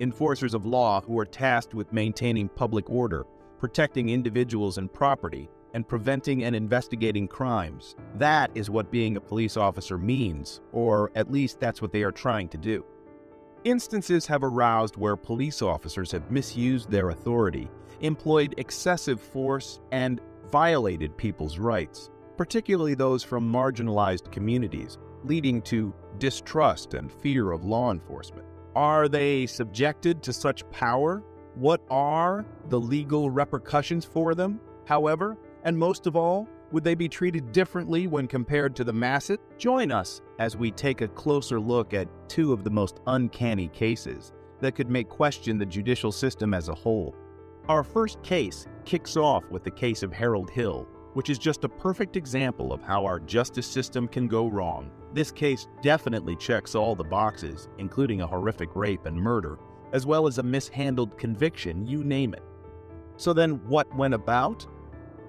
enforcers of law who are tasked with maintaining public order, protecting individuals and property, and preventing and investigating crimes. That is what being a police officer means, or at least that's what they are trying to do. Instances have aroused where police officers have misused their authority, employed excessive force, and violated people's rights, particularly those from marginalized communities, leading to distrust and fear of law enforcement. Are they subjected to such power? What are the legal repercussions for them, however? And most of all, would they be treated differently when compared to the masses? Join us as we take a closer look at two of the most uncanny cases that could make question the judicial system as a whole. Our first case kicks off with the case of Harold Hill, which is just a perfect example of how our justice system can go wrong. This case definitely checks all the boxes, including a horrific rape and murder, as well as a mishandled conviction, you name it. So then what went about?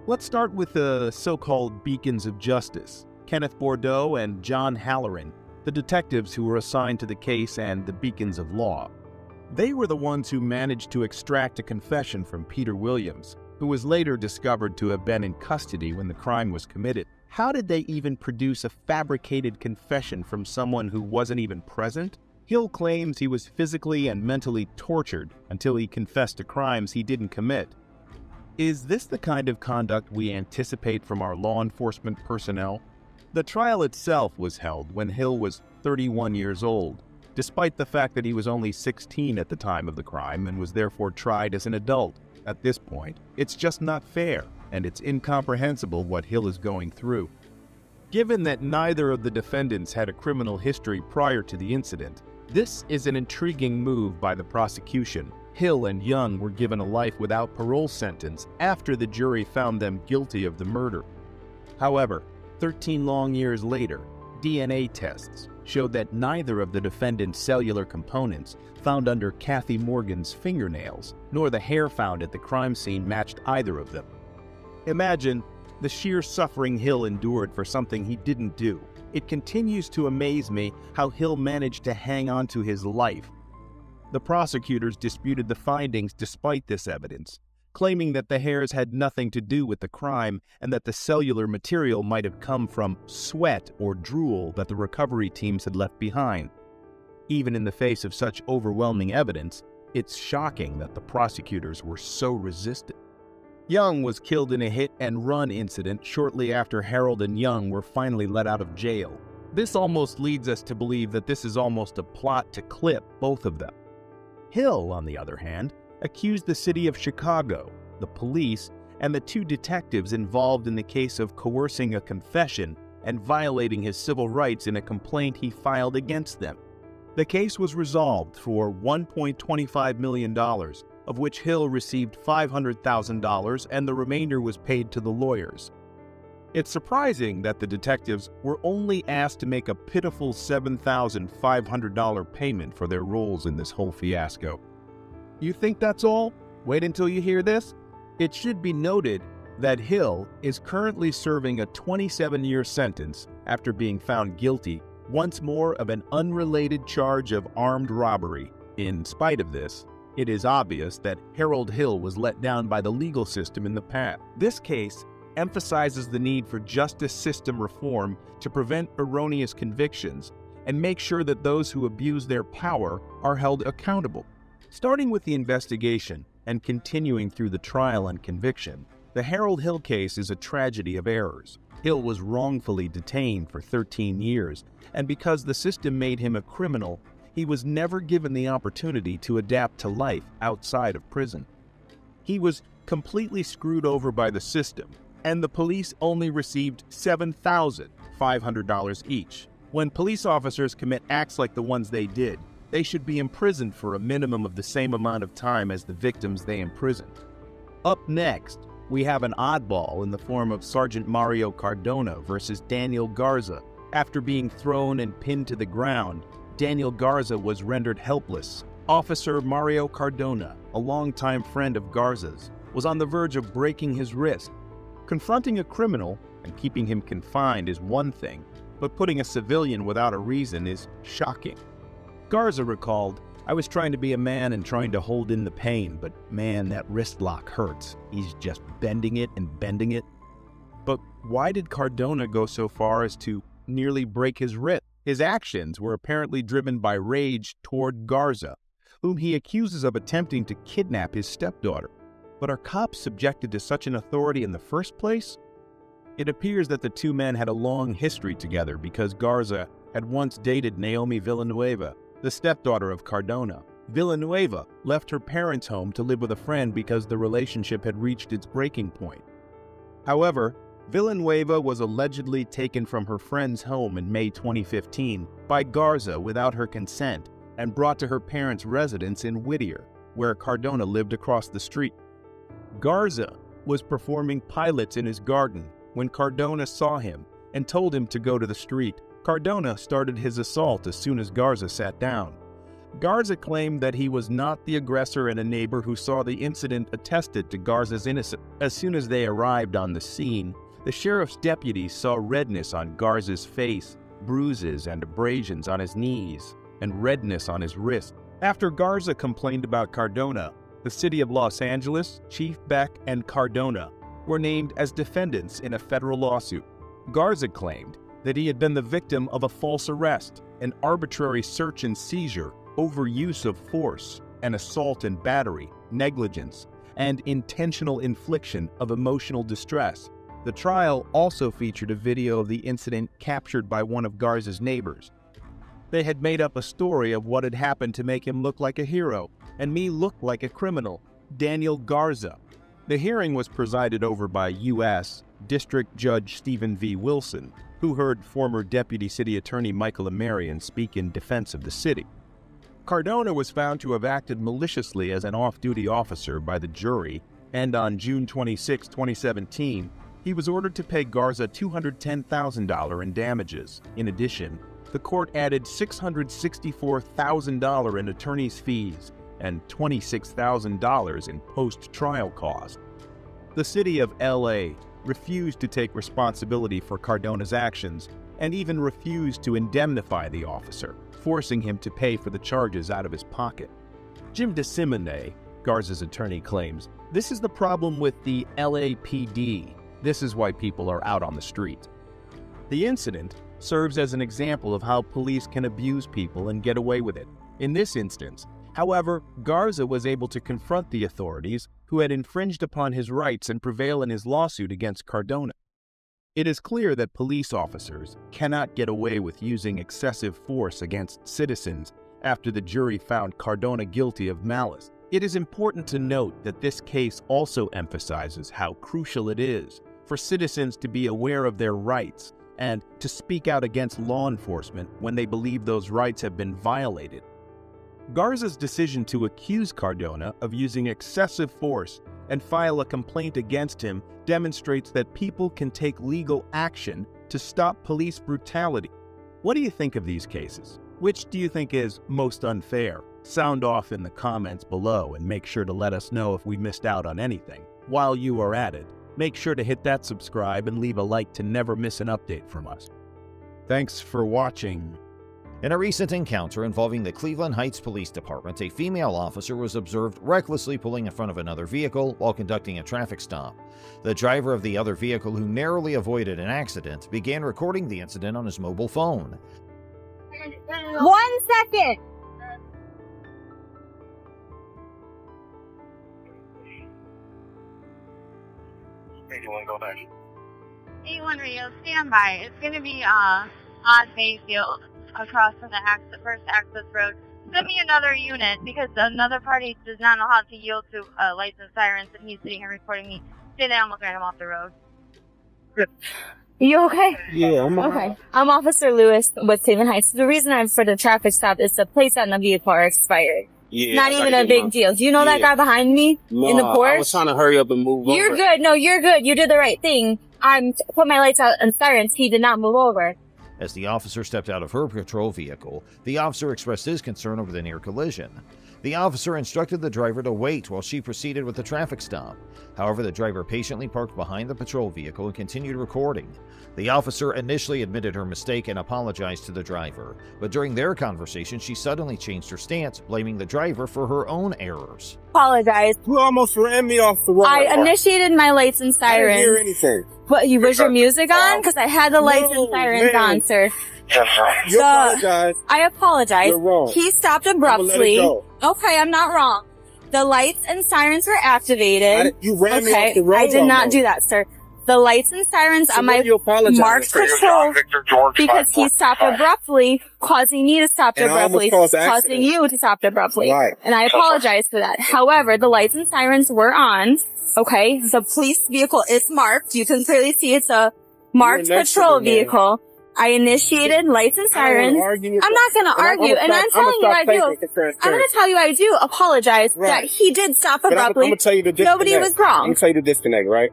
Let's start with the so-called beacons of justice, Kenneth Bordeaux and John Halloran, the detectives who were assigned to the case and the beacons of law. They were the ones who managed to extract a confession from Peter Williams, who was later discovered to have been in custody when the crime was committed. How did they even produce a fabricated confession from someone who wasn't even present? Hill claims he was physically and mentally tortured until he confessed to crimes he didn't commit. Is this the kind of conduct we anticipate from our law enforcement personnel? The trial itself was held when Hill was 31 years old, despite the fact that he was only 16 at the time of the crime and was therefore tried as an adult. At this point, it's just not fair, and it's incomprehensible what Hill is going through. Given that neither of the defendants had a criminal history prior to the incident, this is an intriguing move by the prosecution. Hill and Young were given a life without parole sentence after the jury found them guilty of the murder. However, 13 long years later, DNA tests showed that neither of the defendants' cellular components found under Kathy Morgan's fingernails, nor the hair found at the crime scene matched either of them. Imagine the sheer suffering Hill endured for something he didn't do. It continues to amaze me how Hill managed to hang on to his life. The prosecutors disputed the findings despite this evidence, claiming that the hairs had nothing to do with the crime and that the cellular material might have come from sweat or drool that the recovery teams had left behind. Even in the face of such overwhelming evidence, it's shocking that the prosecutors were so resistant. Young was killed in a hit-and-run incident shortly after Harold and Young were finally let out of jail. This almost leads us to believe that this is almost a plot to clip both of them. Hill, on the other hand, accused the city of Chicago, the police, and the two detectives involved in the case of coercing a confession and violating his civil rights in a complaint he filed against them. The case was resolved for $1.25 million, of which Hill received $500,000 and the remainder was paid to the lawyers. It's surprising that the detectives were only asked to make a pitiful $7,500 payment for their roles in this whole fiasco. You think that's all? Wait until you hear this. It should be noted that Hill is currently serving a 27-year sentence after being found guilty once more of an unrelated charge of armed robbery. In spite of this, it is obvious that Harold Hill was let down by the legal system in the past. This case emphasizes the need for justice system reform to prevent erroneous convictions and make sure that those who abuse their power are held accountable. Starting with the investigation and continuing through the trial and conviction, the Harold Hill case is a tragedy of errors. Hill was wrongfully detained for 13 years, and because the system made him a criminal, he was never given the opportunity to adapt to life outside of prison. He was completely screwed over by the system, and the police only received $7,500 each. When police officers commit acts like the ones they did, they should be imprisoned for a minimum of the same amount of time as the victims they imprisoned. Up next, we have an oddball in the form of Sergeant Mario Cardona versus Daniel Garza. After being thrown and pinned to the ground, Daniel Garza was rendered helpless. Officer Mario Cardona, a longtime friend of Garza's, was on the verge of breaking his wrist. Confronting a criminal and keeping him confined is one thing, but putting a civilian without a reason is shocking. Garza recalled, I was trying to be a man and trying to hold in the pain, but man, that wrist lock hurts. He's just bending it and bending it. But why did Cardona go so far as to nearly break his wrist? His actions were apparently driven by rage toward Garza, whom he accuses of attempting to kidnap his stepdaughter. But are cops subjected to such an authority in the first place? It appears that the two men had a long history together because Garza had once dated Naomi Villanueva, the stepdaughter of Cardona. Villanueva left her parents' home to live with a friend because the relationship had reached its breaking point. However, Villanueva was allegedly taken from her friend's home in May 2015 by Garza without her consent and brought to her parents' residence in Whittier, where Cardona lived across the street. Garza was performing pilates in his garden when Cardona saw him and told him to go to the street. Cardona started his assault as soon as Garza sat down. Garza claimed that he was not the aggressor, and a neighbor who saw the incident attested to Garza's innocence. As soon as they arrived on the scene, the sheriff's deputies saw redness on Garza's face, bruises and abrasions on his knees, and redness on his wrist. After Garza complained about Cardona, the city of Los Angeles, Chief Beck, and Cardona were named as defendants in a federal lawsuit. Garza claimed that he had been the victim of a false arrest, an arbitrary search and seizure, overuse of force, an assault and battery, negligence, and intentional infliction of emotional distress. The trial also featured a video of the incident captured by one of Garza's neighbors. They had made up a story of what had happened to make him look like a hero, and me look like a criminal, Daniel Garza. The hearing was presided over by U.S. District Judge Stephen V. Wilson, who heard former Deputy City Attorney Michael Amarian speak in defense of the city. Cardona was found to have acted maliciously as an off-duty officer by the jury, and on June 26, 2017, he was ordered to pay Garza $210,000 in damages. In addition, the court added $664,000 in attorney's fees and $26,000 in post-trial costs. The city of L.A. refused to take responsibility for Cardona's actions and even refused to indemnify the officer, forcing him to pay for the charges out of his pocket. Jim DeSimone, Garza's attorney, claims, "This is the problem with the LAPD. This is why people are out on the street." The incident serves as an example of how police can abuse people and get away with it. In this instance, however, Garza was able to confront the authorities who had infringed upon his rights and prevail in his lawsuit against Cardona. It is clear that police officers cannot get away with using excessive force against citizens after the jury found Cardona guilty of malice. It is important to note that this case also emphasizes how crucial it is for citizens to be aware of their rights and to speak out against law enforcement when they believe those rights have been violated. Garza's decision to accuse Cardona of using excessive force and file a complaint against him demonstrates that people can take legal action to stop police brutality. What do you think of these cases? Which do you think is most unfair? Sound off in the comments below and make sure to let us know if we missed out on anything. While you are at it, make sure to hit that subscribe and leave a like to never miss an update from us. Thanks for watching. In a recent encounter involving the Cleveland Heights Police Department, a female officer was observed recklessly pulling in front of another vehicle while conducting a traffic stop. The driver of the other vehicle, who narrowly avoided an accident, began recording the incident on his mobile phone. 1 second! Where do you want to go next? 81 Rio, stand by. It's going to be on Bayfield across from the first access road. Send me another unit because another party does not know how to yield to licensed sirens, and he's sitting here recording me. Stay there, I'm looking at him off the road. You okay? Yeah, I'm okay. I'm Officer Lewis with Cleveland Heights. The reason I'm for the traffic stop is the plates on the vehicle are expired. Yeah, not even a big deal. Do you know that guy behind me in the Porsche? I was trying to hurry up and move over. You're good. No, you're good. You did the right thing. I'm put my lights out and sirens. He did not move over. As the officer stepped out of her patrol vehicle, the officer expressed his concern over the near collision. The officer instructed the driver to wait while she proceeded with the traffic stop. However, the driver patiently parked behind the patrol vehicle and continued recording. The officer initially admitted her mistake and apologized to the driver, but during their conversation, she suddenly changed her stance, blaming the driver for her own errors. Apologize. You almost ran me off the road. I initiated my lights and I sirens. didn't hear anything. What, was your music on? Because I had the lights and sirens on, sir. You apologize. I apologize. You're wrong. He stopped I'ma let it abruptly. go. Okay, I'm not wrong. The lights and sirens were activated. You ran me Okay, off the road. I did not almost. do that, sir. The lights and sirens So on what my do you apologize marked for? patrol because he stopped abruptly, causing me to stop And I almost abruptly, caused an causing accident. you to stop abruptly. Right. And I apologize for that. However, the lights and sirens were on. Okay, the police vehicle is marked. You can clearly see it's a marked You're next to patrol me, man. vehicle. I initiated lights and I don't sirens. wanna argue with I'm you. not going to argue, and I'm telling you I do. I'm going to tell you I do apologize Right. that he did stop But I'm abruptly. going to tell you the disconnect. Nobody was I'm wrong. going to tell you the disconnect, right?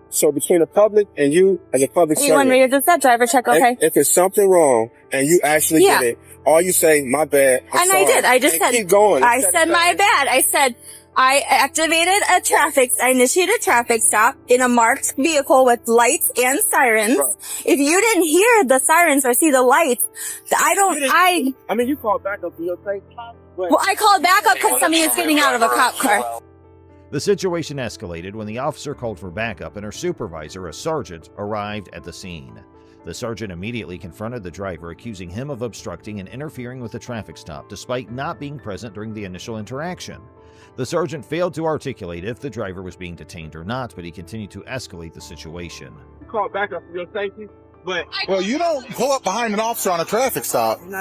So between the public and you as a public You want servant, me to do that driver check? Okay. if it's something wrong and you actually Yeah. did it, all you say, my bad, I'm And sorry, I did. I just and said, keep going. I said my bad. I said, I activated I initiated a traffic stop in a marked vehicle with lights and sirens. Right. If you didn't hear the sirens or see the lights, I mean, you called back up to your place. well, I called back up because somebody was getting out of a cop car. The situation escalated when the officer called for backup and her supervisor, a sergeant, arrived at the scene. The sergeant immediately confronted the driver, accusing him of obstructing and interfering with the traffic stop despite not being present during the initial interaction. The sergeant failed to articulate if the driver was being detained or not, but he continued to escalate the situation. You called back up for your safety, but Well, you don't pull up behind an officer on a traffic stop. you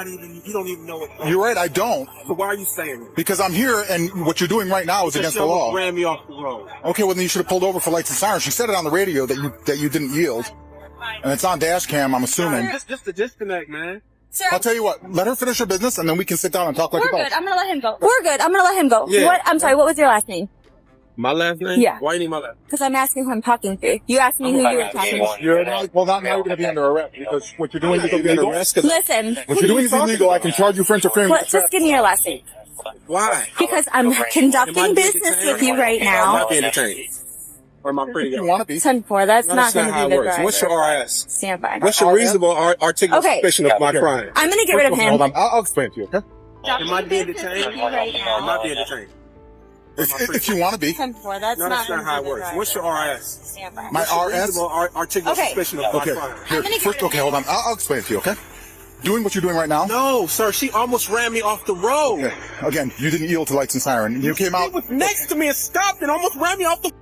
don't even know what. You're right, I don't. So why are you saying it? Because I'm here and what you're doing right now is against the You almost law. ran me off the road. Okay, well then you should have pulled over for lights and sirens. She said it on the radio that you didn't yield. And it's on dash cam, I'm assuming. Just a disconnect, man. Sir, I'll tell you what, let her finish her business and then we can sit down and talk like we're adults. good. I'm going to let him go. We're good. I'm going to let him go. Yeah. What? I'm sorry. What was your last name? My last name? Yeah. Why you need my last name? Because I'm asking who I'm talking to. You asked me who you were talking to. You're not, well, not now you're going to be under arrest because what you're doing is illegal. Listen. What you're doing is illegal. I can charge you for interfering with What, just give me your last name. Why? Because I'm conducting business with you right Am now. I being detained? Or am I pretty If you young? want to be. 10-4. That's No, not that's going not to how be it the works. driver. What's your RS? Stand by. What's your reasonable articulable Okay. suspicion of my crime? I'm going to get rid of him. Hold on, I'll explain it to you, okay? Am I being detained? Right Am now. I being detained? If you want to be. 10-4. That's No, that's not not how it gonna be the works. driver. What's your RS? Stand by. My RS? Reasonable articulable Okay. suspicion of my Okay, crime. here, gonna get first, rid of okay, him. hold on. I'll explain it to you, okay? Doing what you're doing right now. No, sir, she almost ran me off the road. Okay. Again, you didn't yield to lights and siren. You came out. She was next to me and stopped and almost ran me off the road.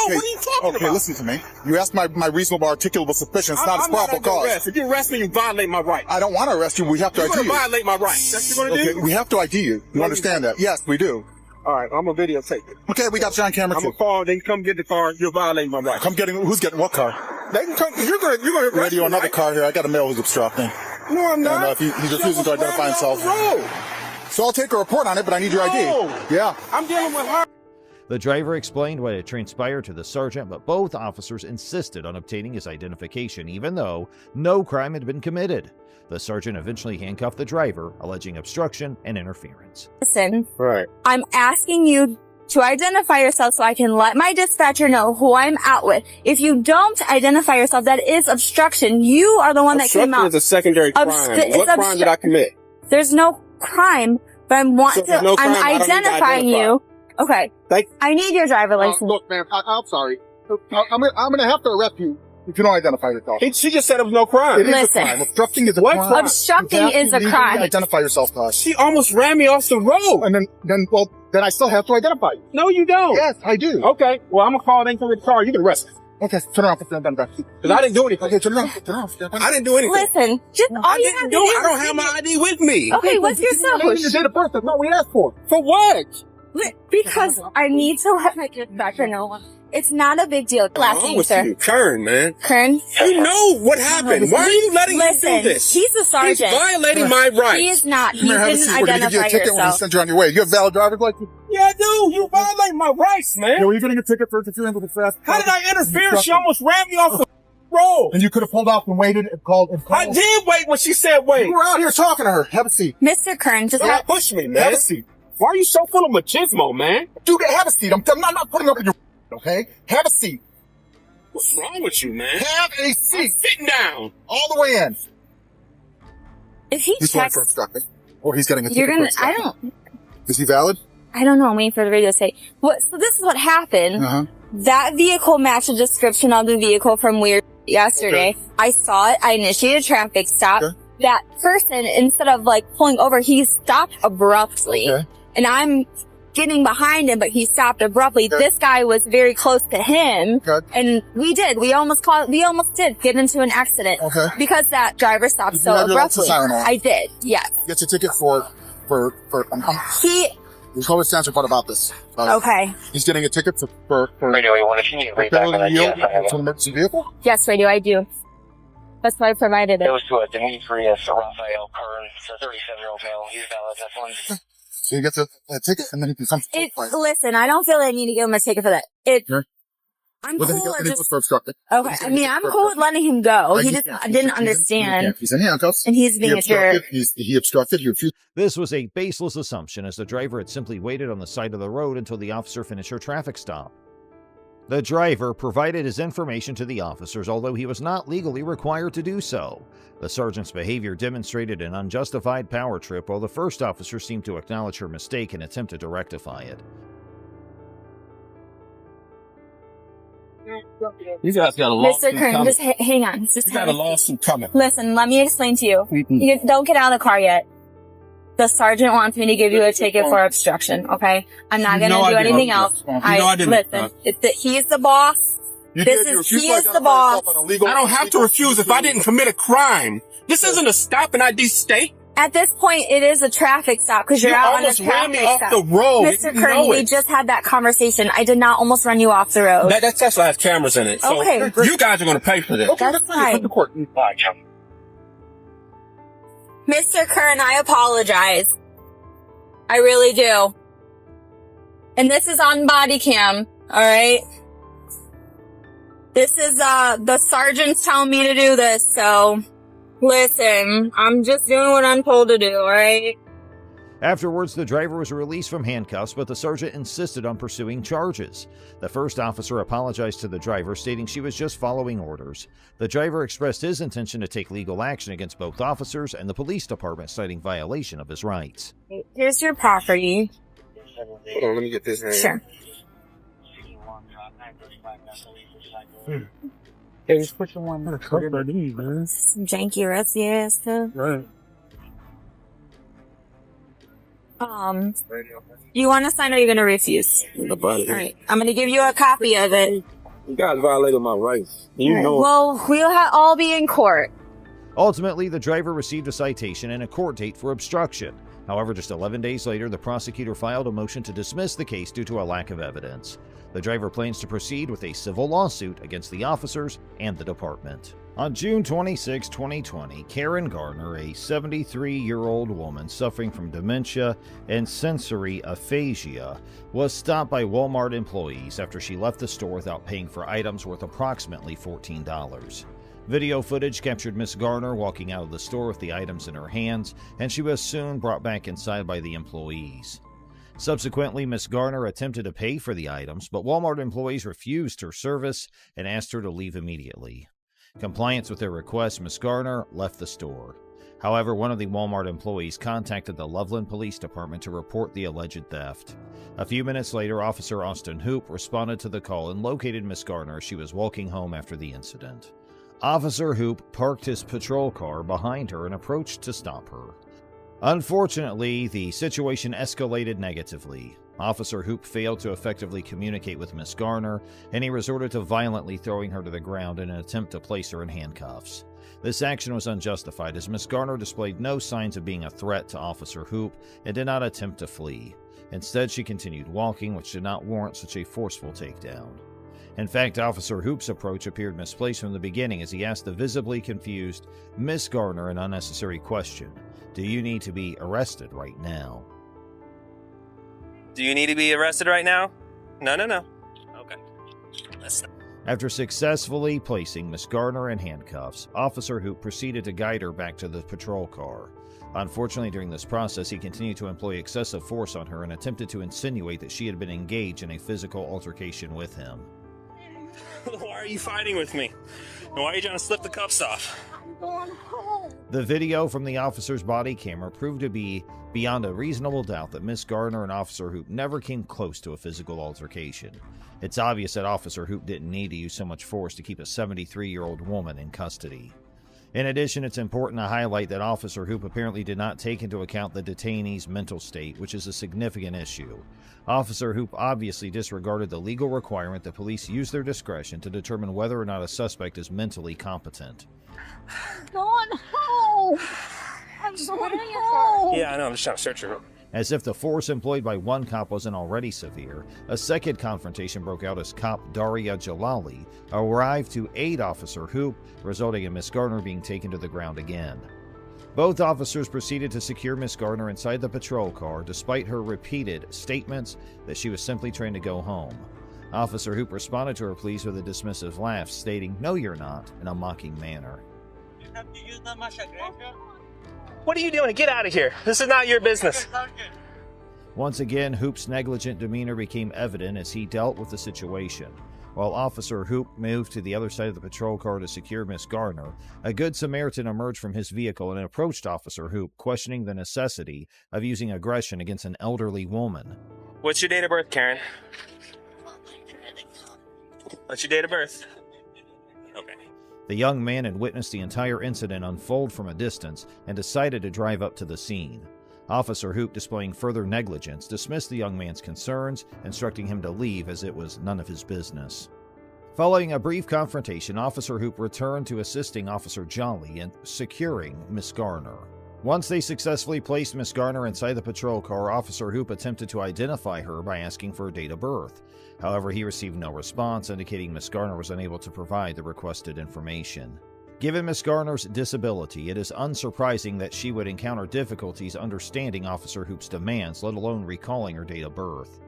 Okay, What are you talking okay, about? listen to me. You asked my reasonable articulable suspicion. It's not I'm a probable under cause. arrest. If you arrest me, you violate my rights. I don't want to arrest you. We have to You're ID going to you. violate my rights. That's what you're going to Okay, do? we have to ID you. You No, understand you that? Yes, we do. All right, I'm going to videotape it. Okay, we got you on camera I'm too. going to call, then come get the car. You're violating my rights. Come getting, who's getting what car? They can come, you're going to arrest Radio, me, another right? car here. I got a male who's obstructing. No, I'm not. And he She refuses to almost identify ran me off himself. the road. So I'll take a report on it, but I need your ID. No. Yeah. I'm dealing with her. The driver explained what had transpired to the sergeant, but both officers insisted on obtaining his identification, even though no crime had been committed. The sergeant eventually handcuffed the driver, alleging obstruction and interference. Listen, Right. I'm asking you to identify yourself so I can let my dispatcher know who I'm out with. If you don't identify yourself, that is obstruction. You are the one that came Obstruction out. is a secondary crime. It's What crime did I commit? There's no crime, but I'm So if there's no crime, I I'm don't need to identifying identify. you. Okay. Thank- I need your driver license. Look, man, I'm sorry. I'm going to have to arrest you if you don't identify yourself. She just said it was no crime. It is Listen. a crime. Obstructing is a What crime. crime? Obstructing You have is to a legally crime. Identify yourself to us. She almost ran me off the road. And then I still have to identify you. No, you don't. Yes, I do. Okay. Well, I'm going to call them for the car. You can arrest me. Okay, turn around, put your gun back. Because I didn't do anything. Okay, turn around, turn around. I didn't do anything. Listen, just all I you didn't have to do do it. I don't is have my ID with me. Okay, what's your Name and social? date of birth. That's not what we asked for. For what? Because I need to let my dispatcher know. It's not a big deal. Last name, sir. Kern, man. Kern. You know what happened. Why are you letting him Listen, do this? he's the sergeant. He's violating my rights. He is not. Come You here, have a didn't seat. We're going to give you a identify ticket when we yourself. send you on your way. You have valid driver's license? Yeah, I do. You violate my rights, man. Yeah, well, you're getting a ticket for interfering with the fast. How did I interfere? She almost ran me off the road. And you could have pulled off and waited and called. I did wait when she said wait. You were out here talking to her. Have a seat. Mr. Kern, just Don't push me, man. Have a seat. Why are you so full of machismo, man? Dude, have a seat. I'm not putting up with your okay? Have a seat. What's wrong with you, man? Have a I'm seat. sitting down. All the way in. If he He's going checks, for obstructing. Or he's getting a you're ticket gonna. for I obstructing. don't. Is he valid? I don't know. I'm waiting for the radio to say what. So this is what happened. Uh-huh. That vehicle matched the description of the vehicle from yesterday. Okay. I saw it. I initiated a traffic stop. Okay. That person, instead of like pulling over, he stopped abruptly. Okay. And I'm getting behind him, but he stopped abruptly. Okay. This guy was very close to him. Okay. And we almost did get into an accident. Okay. Because that driver stopped You so have your lights and abruptly. siren on. I did, yes. Gets a ticket for He, there's always sounds about this. okay. He's getting a ticket for Radio 1, if you need to read back on that, yes, I have to an it. emergency vehicle? Yes, radio, I do. That's why I provided It it. was to a Demetrius Raphael Kern, it's a 37-year-old male. He's valid, that's one. So he gets a ticket and then he can come to Listen, I don't feel like I need to give him a ticket for that. Sure. I'm Well, then he cool got with an just, for obstructing. okay. I mean, I'm cool with letting him go. He just didn't He's understand. in handcuffs. And he's being a jerk. He obstructed. He refused. This was a baseless assumption, as the driver had simply waited on the side of the road until the officer finished her traffic stop. The driver provided his information to the officers, although he was not legally required to do so. The sergeant's behavior demonstrated an unjustified power trip, while the first officer seemed to acknowledge her mistake and attempted to rectify it. You guys got a lawsuit Mr. Kern, coming. just hang on. Just You got a lawsuit coming. Listen, let me explain to you. You don't get out of the car yet. The sergeant wants me to give you a ticket for obstruction, okay? I'm not going to do anything else. I didn't. Listen, he's the boss. He is the boss. I don't have to refuse if I didn't commit a crime. This isn't a stop and ID state. At this point, it is a traffic stop because you're You out on a almost ran me traffic off stop. the road. Mr. You Kern, know we it. just had that conversation. I did not almost run you off the road. That's why I have cameras in it. So Okay. you guys are going to pay for this. Okay, That's fine. The court. Mr. Kern, I apologize. I really do. And this is on body cam, alright? This is, the sergeant's telling me to do this, so listen, I'm just doing what I'm told to do, alright? Afterwards, the driver was released from handcuffs, but the sergeant insisted on pursuing charges. The first officer apologized to the driver, stating she was just following orders. The driver expressed his intention to take legal action against both officers and the police department, citing violation of his rights. Here's your property. Hold on, let me get this in. Sure. Hey, just put your one. Man. Some janky rusty ass stuff. Right. You want to sign or you're going to refuse? Alright, I'm going to give you a copy of it. You guys violated my rights. You know. Well, we'll all be in court. Ultimately, the driver received a citation and a court date for obstruction. However, just 11 days later, the prosecutor filed a motion to dismiss the case due to a lack of evidence. The driver plans to proceed with a civil lawsuit against the officers and the department. On June 26, 2020, Karen Garner, a 73-year-old woman suffering from dementia and sensory aphasia, was stopped by Walmart employees after she left the store without paying for items worth approximately $14. Video footage captured Miss Garner walking out of the store with the items in her hands, and she was soon brought back inside by the employees. Subsequently, Miss Garner attempted to pay for the items, but Walmart employees refused her service and asked her to leave immediately. Compliance with their request, Miss Garner left the store. However, one of the Walmart employees contacted the Loveland Police Department to report the alleged theft. A few minutes later, Officer Austin Hoop responded to the call and located Miss Garner as she was walking home after the incident. Officer Hoop parked his patrol car behind her and approached to stop her. Unfortunately, the situation escalated negatively. Officer Hoop failed to effectively communicate with Miss Garner, and he resorted to violently throwing her to the ground in an attempt to place her in handcuffs. This action was unjustified, as Miss Garner displayed no signs of being a threat to Officer Hoop and did not attempt to flee. Instead, she continued walking, which did not warrant such a forceful takedown. In fact, Officer Hoop's approach appeared misplaced from the beginning, as he asked the visibly confused Miss Garner an unnecessary question. Do you need to be arrested right now? Do you need to be arrested right now? No. Okay. After successfully placing Miss Garner in handcuffs, Officer Hoop proceeded to guide her back to the patrol car. Unfortunately, during this process, he continued to employ excessive force on her and attempted to insinuate that she had been engaged in a physical altercation with him. Why are you fighting with me? And why are you trying to slip the cuffs off? I'm going home. The video from the officer's body camera proved to be beyond a reasonable doubt that Miss Gardner and Officer Hoop never came close to a physical altercation. It's obvious that Officer Hoop didn't need to use so much force to keep a 73-year-old woman in custody. In addition, it's important to highlight that Officer Hoop apparently did not take into account the detainee's mental state, which is a significant issue. Officer Hoop obviously disregarded the legal requirement that police use their discretion to determine whether or not a suspect is mentally competent. I'm going home. I'm going home. Yeah, I know. I'm just trying to search her. As if the force employed by one cop wasn't already severe, a second confrontation broke out as cop Daria Jalali arrived to aid Officer Hoop, resulting in Miss Gardner being taken to the ground again. Both officers proceeded to secure Miss Gardner inside the patrol car, despite her repeated statements that she was simply trying to go home. Officer Hoop responded to her pleas with a dismissive laugh, stating, "No, you're not," in a mocking manner. What are you doing? Get out of here. This is not your business. Once again, Hoop's negligent demeanor became evident as he dealt with the situation. While Officer Hoop moved to the other side of the patrol car to secure Miss Gardner, a Good Samaritan emerged from his vehicle and approached Officer Hoop, questioning the necessity of using aggression against an elderly woman. What's your date of birth, Karen? What's your date of birth? Okay. The young man had witnessed the entire incident unfold from a distance and decided to drive up to the scene. Officer Hoop, displaying further negligence, dismissed the young man's concerns, instructing him to leave as it was none of his business. Following a brief confrontation, Officer Hoop returned to assisting Officer Jolly in securing Miss Gardner. Once they successfully placed Miss Gardner inside the patrol car, Officer Hoop attempted to identify her by asking for her date of birth. However, he received no response, indicating Miss Gardner was unable to provide the requested information. Given Miss Gardner's disability, it is unsurprising that she would encounter difficulties understanding Officer Hoop's demands, let alone recalling her date of birth.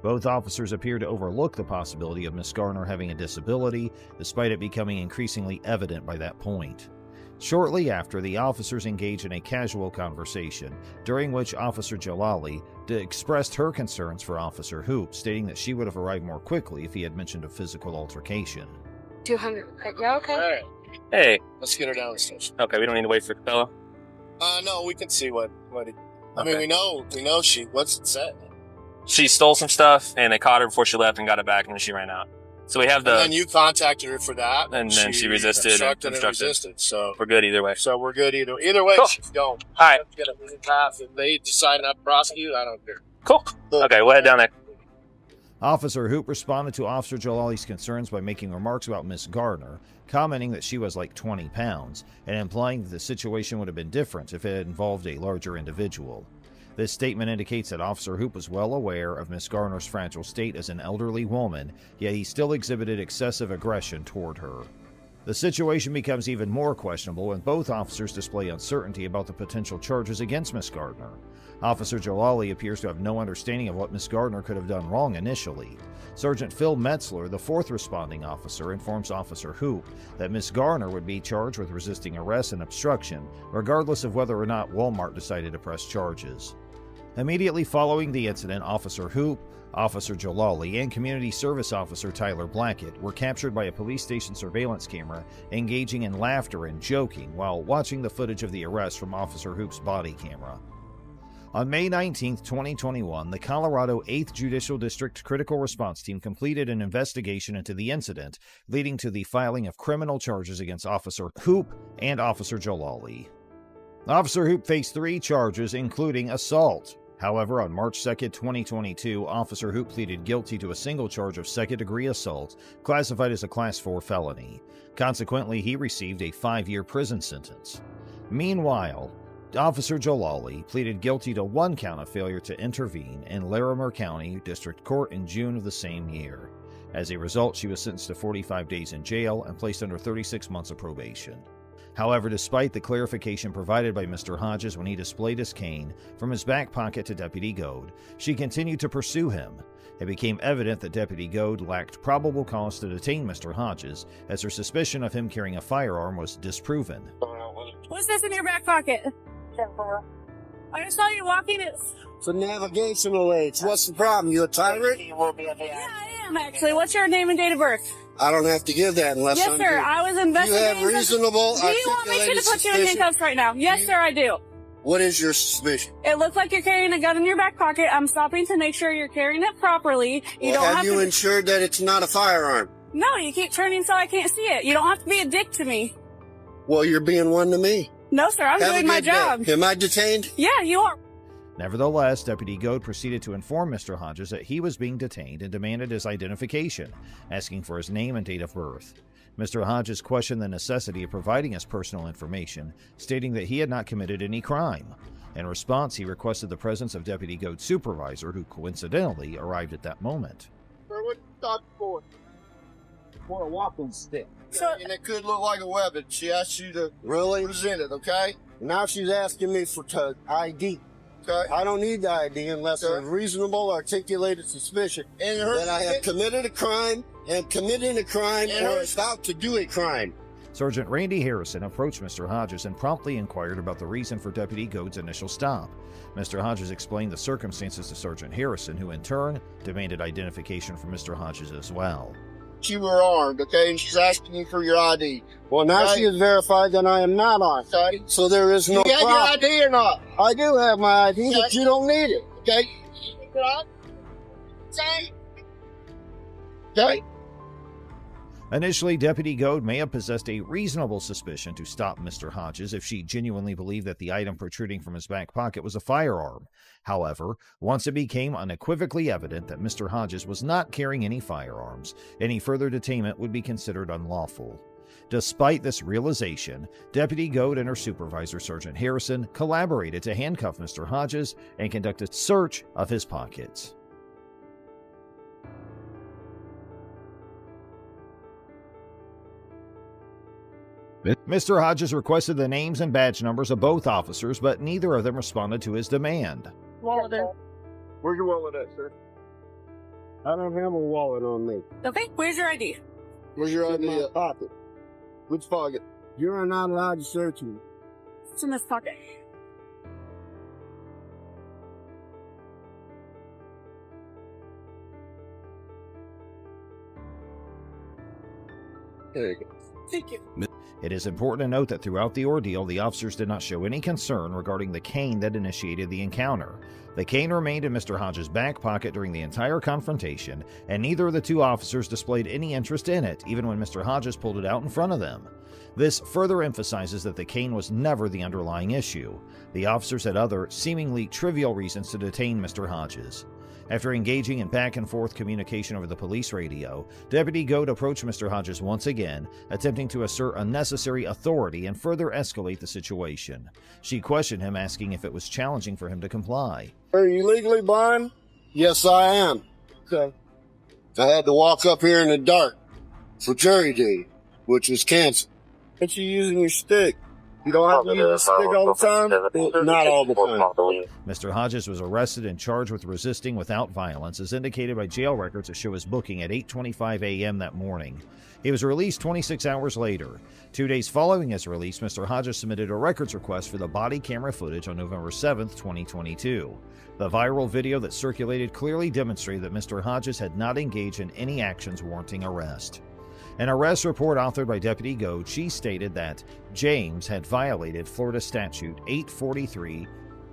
Both officers appear to overlook the possibility of Miss Gardner having a disability, despite it becoming increasingly evident by that point. Shortly after, the officers engaged in a casual conversation, during which Officer Jalali expressed her concerns for Officer Hoop, stating that she would have arrived more quickly if he had mentioned a physical altercation. 200. Yeah, okay. All right, Hey. let's get her downstairs. Okay, we don't need to wait for the fellow. No, we can see what he, I Okay. mean, we know what's it said. She stole some stuff, and they caught her before she left and got it back, and then she ran out. So we have And then you contacted her for that. And then she resisted and Obstructed and obstructed. resisted. So we're good either way. we're good either way. Cool. She's going. All right. Get a path. If they decide not to prosecute, I don't care. Cool. Okay, we'll head down there. Officer Hoop responded to Officer Jalali's concerns by making remarks about Miss Gardner, commenting that she was like 20 pounds, and implying that the situation would have been different if it had involved a larger individual. This statement indicates that Officer Hoop was well aware of Miss Gardner's fragile state as an elderly woman, yet he still exhibited excessive aggression toward her. The situation becomes even more questionable when both officers display uncertainty about the potential charges against Miss Gardner. Officer Jalali appears to have no understanding of what Miss Gardner could have done wrong initially. Sergeant Phil Metzler, the fourth responding officer, informs Officer Hoop that Miss Gardner would be charged with resisting arrest and obstruction, regardless of whether or not Walmart decided to press charges. Immediately following the incident, Officer Hoop, Officer Jalali, and Community Service Officer Tyler Blackett were captured by a police station surveillance camera, engaging in laughter and joking while watching the footage of the arrest from Officer Hoop's body camera. On May 19, 2021, the Colorado 8th Judicial District Critical Response Team completed an investigation into the incident, leading to the filing of criminal charges against Officer Hoop and Officer Jalali. Officer Hoop faced 3 charges, including assault. However, on March 2, 2022, Officer Hoop pleaded guilty to a single charge of second-degree assault, classified as a Class 4 felony. Consequently, he received a 5-year prison sentence. Meanwhile, Officer Jalali pleaded guilty to 1 count of failure to intervene in Larimer County District Court in June of the same year. As a result, she was sentenced to 45 days in jail and placed under 36 months of probation. However, despite the clarification provided by Mr. Hodges when he displayed his cane from his back pocket to Deputy Goad, she continued to pursue him. It became evident that Deputy Goad lacked probable cause to detain Mr. Hodges, as her suspicion of him carrying a firearm was disproven. What's this in your back pocket? I saw you walking it. It's a navigational aids. What's the problem? You a tyrant? You will be at the Yeah, I am actually. What's your name and date of birth? I don't have to give that unless Yes, I'm sir. here. I was You investigating. have reasonable, Do you want me to articulated put you in suspicion. handcuffs right now? Yes, sir, I do. What is your suspicion? It looks like you're carrying a gun in your back pocket. I'm stopping to make sure you're carrying it properly. You Well, don't have have you to. ensured that it's not a firearm? No, you keep turning so I can't see it. You don't have to be a dick to me. Well, you're being one to me. No, sir, I'm Have a doing my good day. job. Am I detained? Yeah, you are. Nevertheless, Deputy Goad proceeded to inform Mr. Hodges that he was being detained and demanded his identification, asking for his name and date of birth. Mr. Hodges questioned the necessity of providing his personal information, stating that he had not committed any crime. In response, he requested the presence of Deputy Goad's supervisor, who coincidentally arrived at that moment. What you thought for? For a walking stick. So- And it could look like a weapon. She asked you to really present it, okay? Now she's asking me for ID. Okay. I don't need the ID unless there's reasonable articulated suspicion that I have committed a crime and committing a crime or about to do a crime. Sergeant Randy Harrison approached Mr. Hodges and promptly inquired about the reason for Deputy Goad's initial stop. Mr. Hodges explained the circumstances to Sergeant Harrison, who in turn demanded identification from Mr. Hodges as well. You were armed, okay, and she's asking you for your ID. Well, now she has verified that I am not armed, okay? So there is no problem. You got your ID or not? I do have my ID, but you don't need it, okay? Okay? Initially, Deputy Goad may have possessed a reasonable suspicion to stop Mr. Hodges if she genuinely believed that the item protruding from his back pocket was a firearm. However, once it became unequivocally evident that Mr. Hodges was not carrying any firearms, any further detainment would be considered unlawful. Despite this realization, Deputy Goad and her supervisor, Sergeant Harrison, collaborated to handcuff Mr. Hodges and conduct a search of his pockets. Mr. Hodges requested the names and badge numbers of both officers, but neither of them responded to his demand. Wallet there. Where's your wallet at, sir? I don't have a wallet on me. Okay, where's your ID? Where's your ID? In my pocket. Which pocket? You're not allowed to search me. It's in this pocket. There you go. Thank you. It is important to note that throughout the ordeal, the officers did not show any concern regarding the cane that initiated the encounter. The cane remained in Mr. Hodges' back pocket during the entire confrontation, and neither of the two officers displayed any interest in it, even when Mr. Hodges pulled it out in front of them. This further emphasizes that the cane was never the underlying issue. The officers had other, seemingly trivial reasons to detain Mr. Hodges. After engaging in back-and-forth communication over the police radio, Deputy Goad approached Mr. Hodges once again, attempting to assert unnecessary authority and further escalate the situation. She questioned him, asking if it was challenging for him to comply. Are you legally blind? Yes, I am. Okay. I had to walk up here in the dark for jury duty, which was canceled. But you're using your stick. You don't have to use a stick all the time? Not all the time. Mr. Hodges was arrested and charged with resisting without violence, as indicated by jail records that show his booking at 8:25 a.m. that morning. He was released 26 hours later. 2 days following his release, Mr. Hodges submitted a records request for the body camera footage on November 7, 2022. The viral video that circulated clearly demonstrated that Mr. Hodges had not engaged in any actions warranting arrest. An arrest report authored by Deputy Goad, she stated that James had violated Florida Statute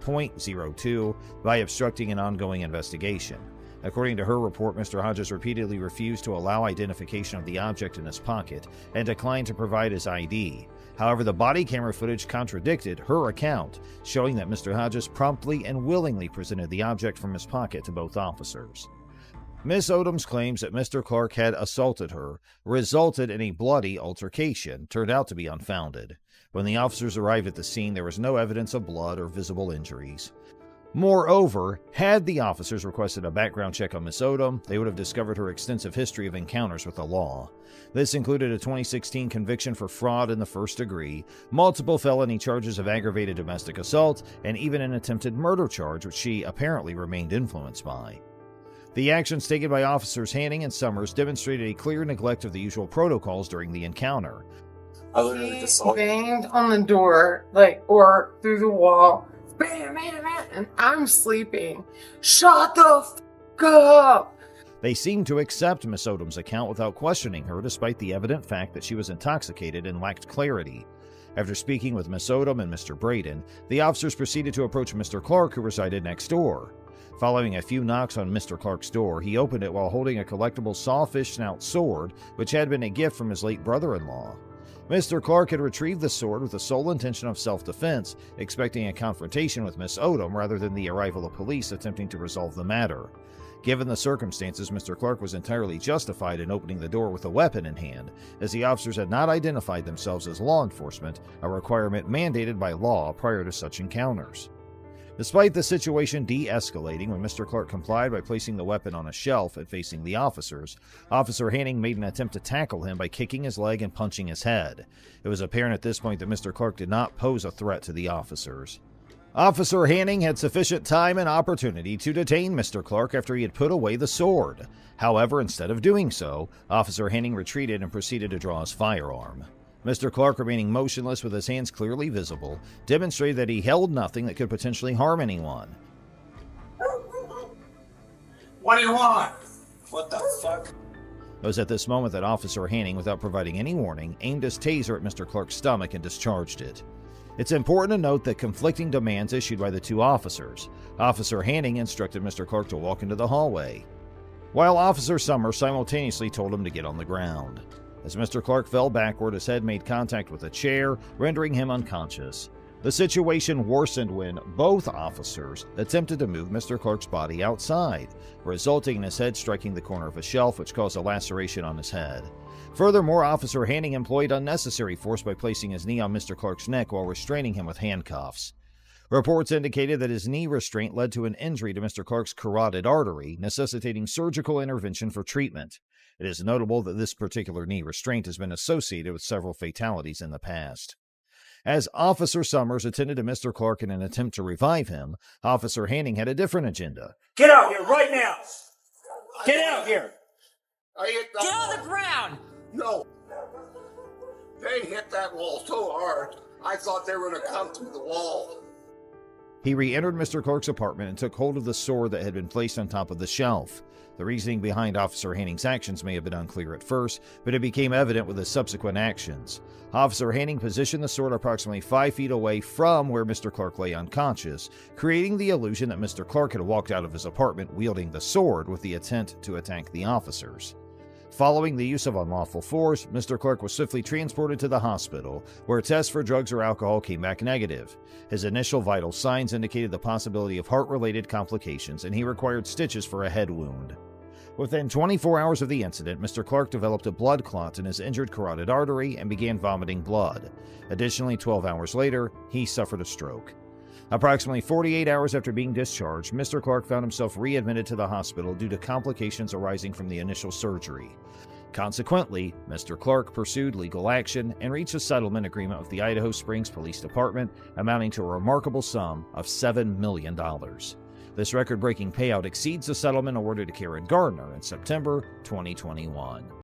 843.02 by obstructing an ongoing investigation. According to her report, Mr. Hodges repeatedly refused to allow identification of the object in his pocket and declined to provide his ID. However, the body camera footage contradicted her account, showing that Mr. Hodges promptly and willingly presented the object from his pocket to both officers. Miss Odom's claims that Mr. Clark had assaulted her, resulted in a bloody altercation, turned out to be unfounded. When the officers arrived at the scene, there was no evidence of blood or visible injuries. Moreover, had the officers requested a background check on Miss Odom, they would have discovered her extensive history of encounters with the law. This included a 2016 conviction for fraud in the first degree, multiple felony charges of aggravated domestic assault, and even an attempted murder charge, which she apparently remained influenced by. The actions taken by officers Hanning and Summers demonstrated a clear neglect of the usual protocols during the encounter. He banged on the door, or through the wall, bam, bam, bam, and I'm sleeping. Shut the f*** up! They seemed to accept Miss Odom's account without questioning her, despite the evident fact that she was intoxicated and lacked clarity. After speaking with Miss Odom and Mr. Braden, the officers proceeded to approach Mr. Clark, who resided next door. Following a few knocks on Mr. Clark's door, he opened it while holding a collectible sawfish snout sword, which had been a gift from his late brother-in-law. Mr. Clark had retrieved the sword with the sole intention of self-defense, expecting a confrontation with Miss Odom rather than the arrival of police attempting to resolve the matter. Given the circumstances, Mr. Clark was entirely justified in opening the door with a weapon in hand, as the officers had not identified themselves as law enforcement, a requirement mandated by law prior to such encounters. Despite the situation de-escalating when Mr. Clark complied by placing the weapon on a shelf and facing the officers, Officer Hanning made an attempt to tackle him by kicking his leg and punching his head. It was apparent at this point that Mr. Clark did not pose a threat to the officers. Officer Hanning had sufficient time and opportunity to detain Mr. Clark after he had put away the sword. However, instead of doing so, Officer Hanning retreated and proceeded to draw his firearm. Mr. Clark, remaining motionless with his hands clearly visible, demonstrated that he held nothing that could potentially harm anyone. What do you want? What the fuck? It was at this moment that Officer Hanning, without providing any warning, aimed his taser at Mr. Clark's stomach and discharged it. It's important to note the conflicting demands issued by the two officers. Officer Hanning instructed Mr. Clark to walk into the hallway, while Officer Summers simultaneously told him to get on the ground. As Mr. Clark fell backward, his head made contact with a chair, rendering him unconscious. The situation worsened when both officers attempted to move Mr. Clark's body outside, resulting in his head striking the corner of a shelf, which caused a laceration on his head. Furthermore, Officer Hanning employed unnecessary force by placing his knee on Mr. Clark's neck while restraining him with handcuffs. Reports indicated that his knee restraint led to an injury to Mr. Clark's carotid artery, necessitating surgical intervention for treatment. It is notable that this particular knee restraint has been associated with several fatalities in the past. As Officer Summers attended to Mr. Clark in an attempt to revive him, Officer Hanning had a different agenda. Get out here right now! Get out here! Get on the ground! No. They hit that wall so hard, I thought they were going to come through the wall. He re-entered Mr. Clark's apartment and took hold of the sword that had been placed on top of the shelf. The reasoning behind Officer Hanning's actions may have been unclear at first, but it became evident with his subsequent actions. Officer Hanning positioned the sword approximately 5 feet away from where Mr. Clark lay unconscious, creating the illusion that Mr. Clark had walked out of his apartment wielding the sword with the intent to attack the officers. Following the use of unlawful force, Mr. Clark was swiftly transported to the hospital, where tests for drugs or alcohol came back negative. His initial vital signs indicated the possibility of heart-related complications, and he required stitches for a head wound. Within 24 hours of the incident, Mr. Clark developed a blood clot in his injured carotid artery and began vomiting blood. Additionally, 12 hours later, he suffered a stroke. Approximately 48 hours after being discharged, Mr. Clark found himself readmitted to the hospital due to complications arising from the initial surgery. Consequently, Mr. Clark pursued legal action and reached a settlement agreement with the Idaho Springs Police Department, amounting to a remarkable sum of $7 million. This record-breaking payout exceeds the settlement awarded to Karen Gardner in September 2021.